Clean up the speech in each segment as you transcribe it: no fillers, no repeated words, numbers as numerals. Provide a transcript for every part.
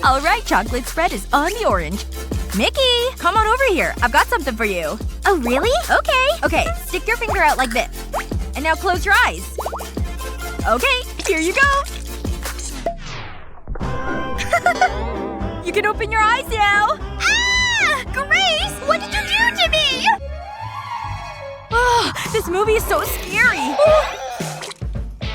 Alright, chocolate spread is on the orange. Mickey! Come on over here. I've got something for you. Oh, really? Okay. Okay, stick your finger out like this. And now close your eyes. Okay, here you go. You can open your eyes now. Ah! Grace! What did you do to me? Oh, this movie is so scary.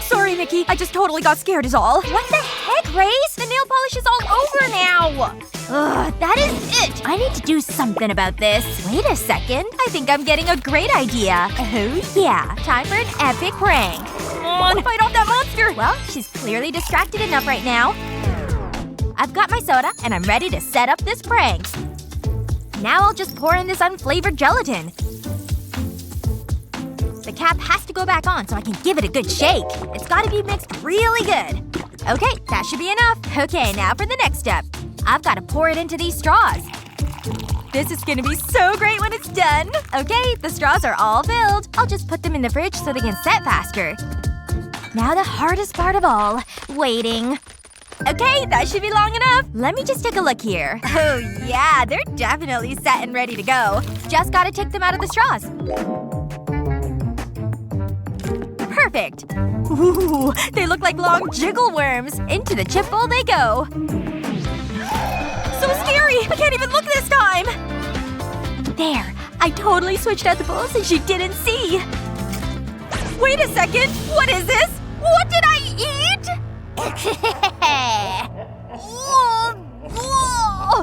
Sorry, Mickey. I just totally got scared is all. What the heck, Grace? The nail polish is all over now. Ugh, that is it. I need to do something about this. Wait a second. I think I'm getting a great idea. Oh yeah. Time for an epic prank. Come on, fight off that monster. Well, she's clearly distracted enough right now. I've got my soda, and I'm ready to set up this prank. Now I'll just pour in this unflavored gelatin. The cap has to go back on so I can give it a good shake. It's gotta be mixed really good. Okay, that should be enough. Okay, now for the next step. I've gotta pour it into these straws. This is gonna be so great when it's done. Okay, the straws are all filled. I'll just put them in the fridge so they can set faster. Now the hardest part of all. Waiting. Okay, that should be long enough. Let me just take a look here. Oh yeah, they're definitely set and ready to go. Just gotta take them out of the straws. Perfect. Ooh, they look like long jiggle worms. Into the chip bowl they go. So scary! I can't even look this time! There. I totally switched out the bowls and she didn't see. Wait a second! What is this? What did I eat?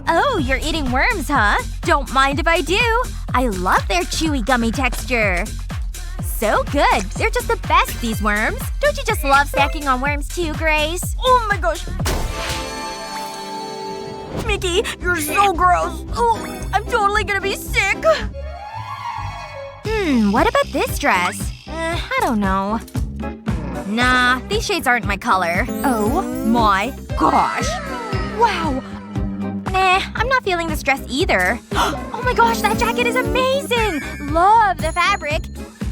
Oh, you're eating worms, huh? Don't mind if I do. I love their chewy gummy texture. So good. They're just the best, these worms. Don't you just love snacking on worms too, Grace? Oh my gosh. Mickey, you're so gross. Oh, I'm totally gonna be sick. What about this dress? I don't know. Nah, these shades aren't my color. Oh my gosh. Wow. Nah, I'm not feeling this dress either. Oh my gosh, that jacket is amazing! Love the fabric.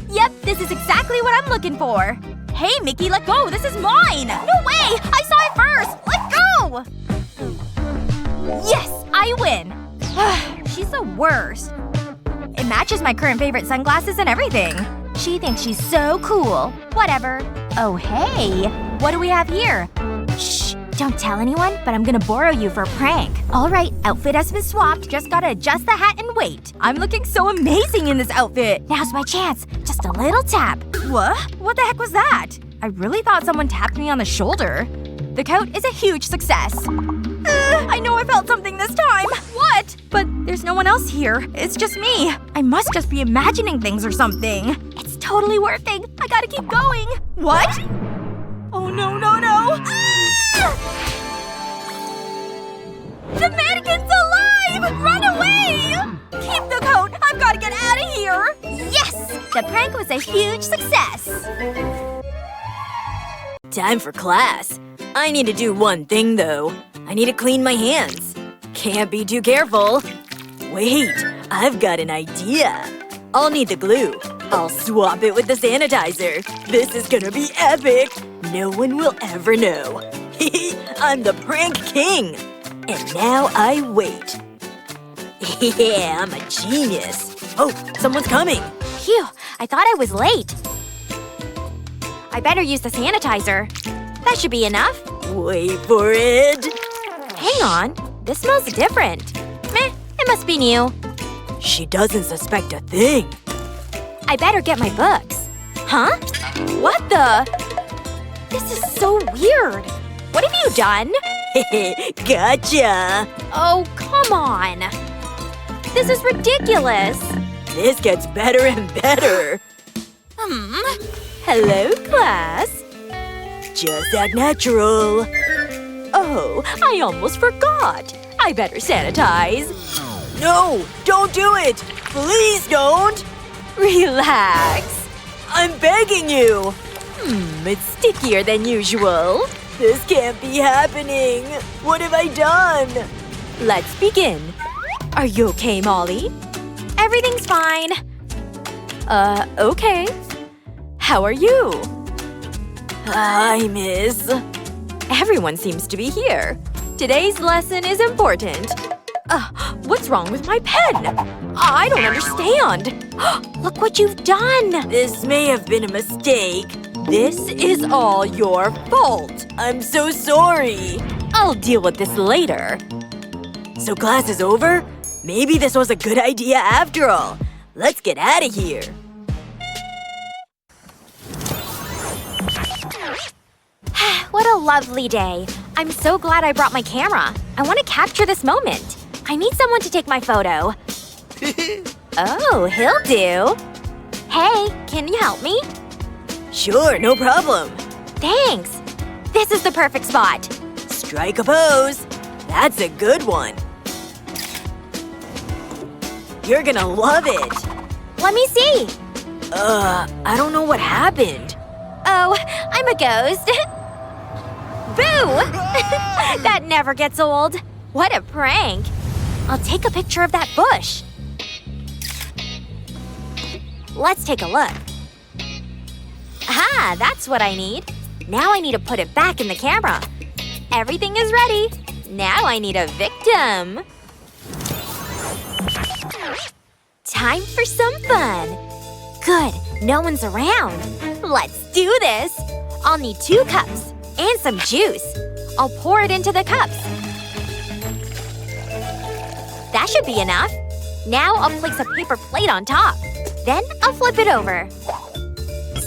Yep, this is exactly what I'm looking for. Hey, Mickey, let go! This is mine! No way! I saw it first! Let go! Yes! I win! She's the worst. It matches my current favorite sunglasses and everything. She thinks she's so cool. Whatever. Oh, hey. What do we have here? Shh. Don't tell anyone, but I'm gonna borrow you for a prank. Alright, outfit has been swapped. Just gotta adjust the hat and wait. I'm looking so amazing in this outfit. Now's my chance. Just a little tap. What? What the heck was that? I really thought someone tapped me on the shoulder. The coat is a huge success. I know I felt something this time. What? But there's no one else here. It's just me. I must just be imagining things or something. It's totally working. I gotta keep going. What? Oh no, no, no. The mannequin's alive! Run away! Keep the coat! I've gotta get out of here! Yes! The prank was a huge success. Time for class. I need to do one thing, though. I need to clean my hands. Can't be too careful. Wait, I've got an idea. I'll need the glue. I'll swap it with the sanitizer. This is gonna be epic. No one will ever know. I'm the prank king. And now I wait. Yeah, I'm a genius. Oh, someone's coming. Phew, I thought I was late. I better use the sanitizer. That should be enough. Wait for it. Hang on. This smells different. Meh, it must be new. She doesn't suspect a thing. I better get my books. Huh? What the? This is so weird. What have you done? Gotcha! Oh, come on. This is ridiculous. This gets better and better. Hello, class. Just act natural. Oh, I almost forgot. I better sanitize. No! Don't do it! Please don't! Relax. I'm begging you. It's stickier than usual. This can't be happening. What have I done? Let's begin. Are you okay, Molly? Everything's fine. Okay. How are you? Hi, miss. Everyone seems to be here. Today's lesson is important. What's wrong with my pen? I don't understand. Look what you've done! This may have been a mistake. This is all your fault. I'm so sorry. I'll deal with this later. So class is over? Maybe this was a good idea after all. Let's get out of here. What a lovely day. I'm so glad I brought my camera. I want to capture this moment. I need someone to take my photo. Oh, he'll do. Hey, can you help me? Sure, no problem. Thanks. This is the perfect spot. Strike a pose. That's a good one. You're gonna love it. Let me see. I don't know what happened. Oh, I'm a ghost. Boo! That never gets old. What a prank. I'll take a picture of that bush. Let's take a look. Aha, that's what I need. Now I need to put it back in the camera. Everything is ready. Now I need a victim. Time for some fun. Good, no one's around. Let's do this. I'll need 2 cups and some juice. I'll pour it into the cups. That should be enough. Now I'll place a paper plate on top. Then I'll flip it over.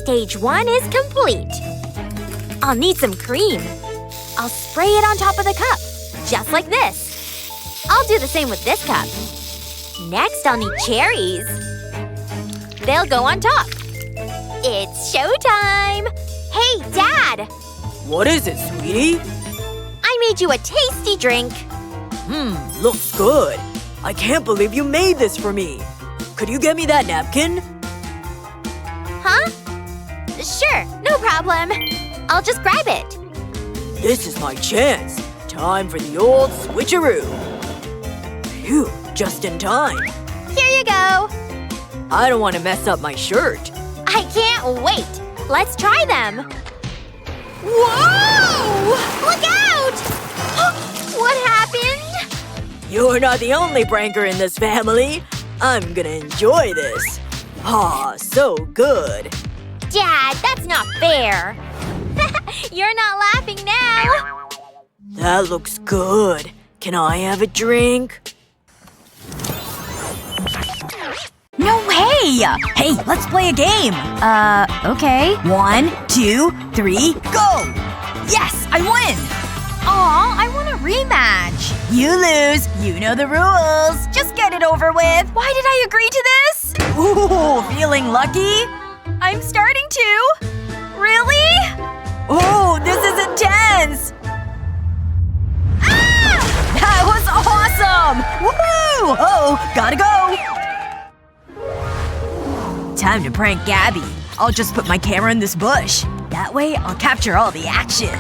Stage 1 is complete. I'll need some cream. I'll spray it on top of the cup, just like this. I'll do the same with this cup. Next, I'll need cherries. They'll go on top. It's showtime! Hey, Dad! What is it, sweetie? I made you a tasty drink. Looks good. I can't believe you made this for me. Could you get me that napkin? Huh? Sure, no problem. I'll just grab it. This is my chance. Time for the old switcheroo. Phew, just in time. Here you go. I don't want to mess up my shirt. I can't wait. Let's try them. Whoa! Look out! What happened? You're not the only pranker in this family. I'm gonna enjoy this. Aw, so good. Dad, that's not fair. You're not laughing now. That looks good. Can I have a drink? No way! Hey, let's play a game! Okay. 1, 2, 3, go! Yes, I win! Aw, I want a rematch. You lose. You know the rules. Just get it over with. Why did I agree to this? Ooh, feeling lucky? I'm starting to. Really? Oh, this is intense! Ah! That was awesome! Woohoo! Oh, gotta go! Time to prank Gabby. I'll just put my camera in this bush. That way, I'll capture all the action.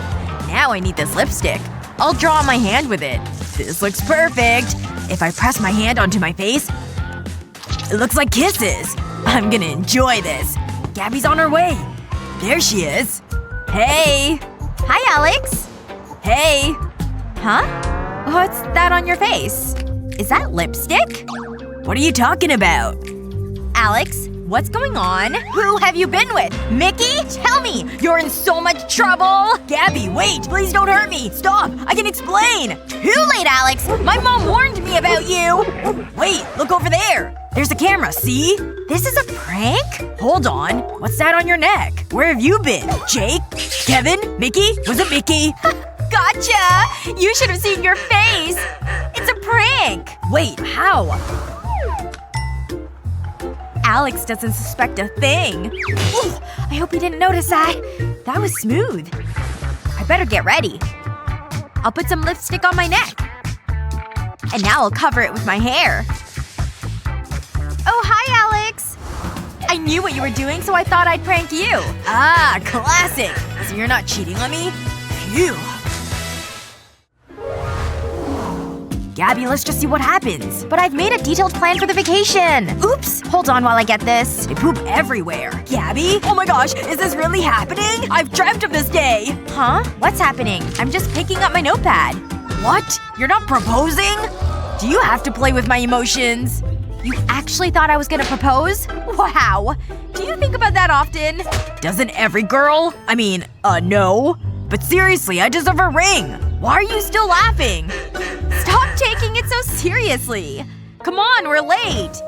Now I need this lipstick. I'll draw on my hand with it. This looks perfect. If I press my hand onto my face, it looks like kisses. I'm gonna enjoy this. Gabby's on her way. There she is. Hey. Hi, Alex. Hey. Huh? What's that on your face? Is that lipstick? What are you talking about? Alex, what's going on? Who have you been with? Mickey? Tell me! You're in so much trouble! Gabby, wait! Please don't hurt me! Stop! I can explain! Too late, Alex! My mom warned me about you! Wait! Look over there! There's a camera, see? This is a prank? Hold on. What's that on your neck? Where have you been? Jake? Kevin? Mickey? Was it Mickey? Gotcha! You should have seen your face! It's a prank! Wait, how? Alex doesn't suspect a thing. Ooh, I hope he didn't notice that. That was smooth. I better get ready. I'll put some lipstick on my neck. And now I'll cover it with my hair. Oh, hi, Alex! I knew what you were doing, so I thought I'd prank you. Ah, classic! So you're not cheating on me? Phew. Gabby, let's just see what happens. But I've made a detailed plan for the vacation. Oops! Hold on while I get this. They poop everywhere. Gabby? Oh my gosh, is this really happening? I've dreamt of this day! Huh? What's happening? I'm just picking up my notepad. What? You're not proposing? Do you have to play with my emotions? You actually thought I was gonna propose? Wow. Do you think about that often? Doesn't every girl? I mean, no. But seriously, I deserve a ring. Why are you still laughing? Stop taking it so seriously. Come on, we're late.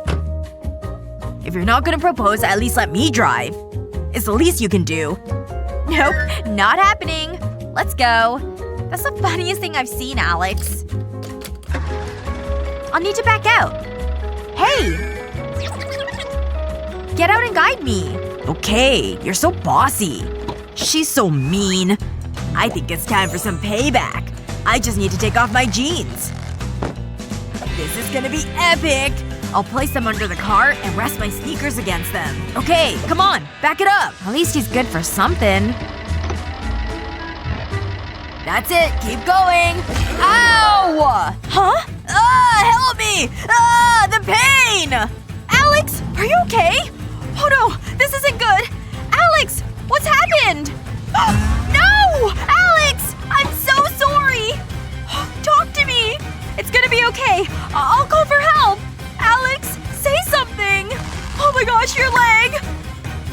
If you're not gonna propose, at least let me drive. It's the least you can do. Nope, not happening. Let's go. That's the funniest thing I've seen, Alex. I'll need to back out. Hey! Get out and guide me. Okay, you're so bossy. She's so mean. I think it's time for some payback. I just need to take off my jeans. This is gonna be epic! I'll place them under the car and rest my sneakers against them. Okay, come on, back it up! At least he's good for something. That's it, keep going! Ow! Huh? Help me! The pain! Alex! Are you okay? Oh no! This isn't good! Alex! What's happened? No! Alex! I'm so sorry! Talk to me! It's gonna be okay. I'll call for help! Alex! Say something! Oh my gosh, your leg!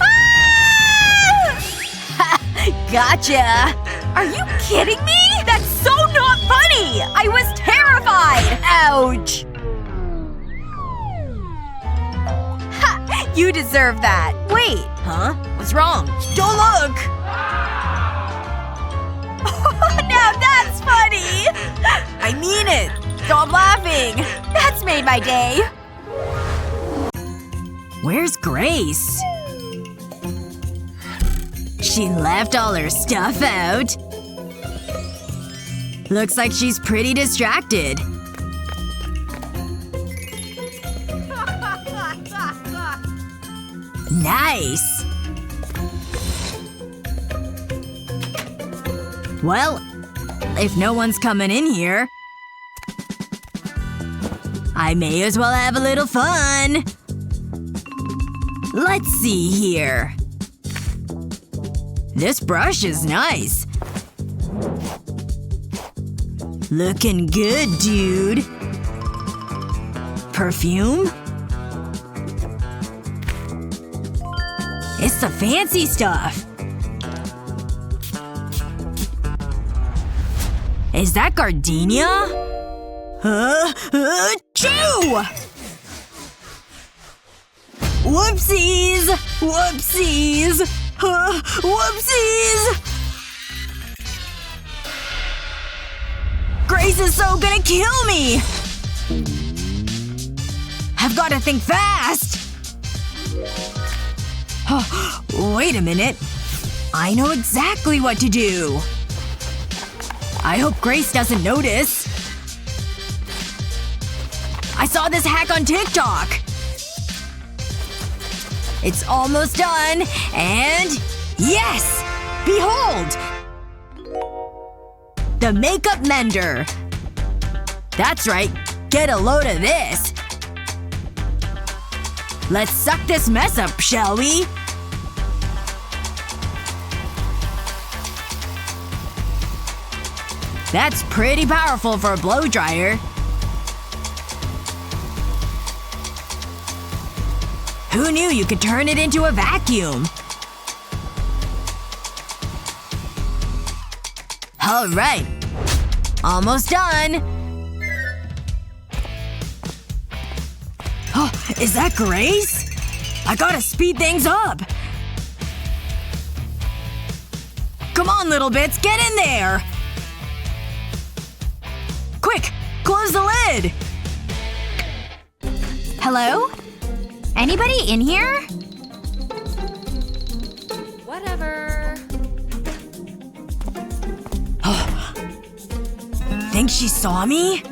Ah! Gotcha! Are you kidding me? That's so not funny! I was terrified! Ouch! Ha! You deserve that. Wait. Huh? What's wrong? Don't look! Now that's funny! I mean it! Stop laughing! That's made my day. Where's Grace? She left all her stuff out. Looks like she's pretty distracted. Nice! Well, if no one's coming in here, I may as well have a little fun. Let's see here. This brush is nice. Looking good, dude. Perfume? It's the fancy stuff. Is that gardenia? Achoo! Whoopsies! Whoopsies! Whoopsies! Grace is so gonna kill me! I've gotta think fast! Wait a minute. I know exactly what to do. I hope Grace doesn't notice. I saw this hack on TikTok! It's almost done, and… yes! Behold! The makeup mender. That's right. Get a load of this. Let's suck this mess up, shall we? That's pretty powerful for a blowdryer. Who knew you could turn it into a vacuum? Alright. Almost done. Oh, is that Grace? I gotta speed things up. Come on, little bits, get in there! Quick! Close the lid! Hello? Anybody in here? Whatever. Think she saw me?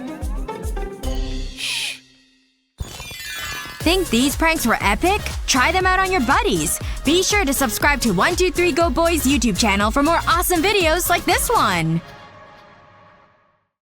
Think these pranks were epic? Try them out on your buddies. Be sure to subscribe to 123 Go Boys YouTube channel for more awesome videos like this one.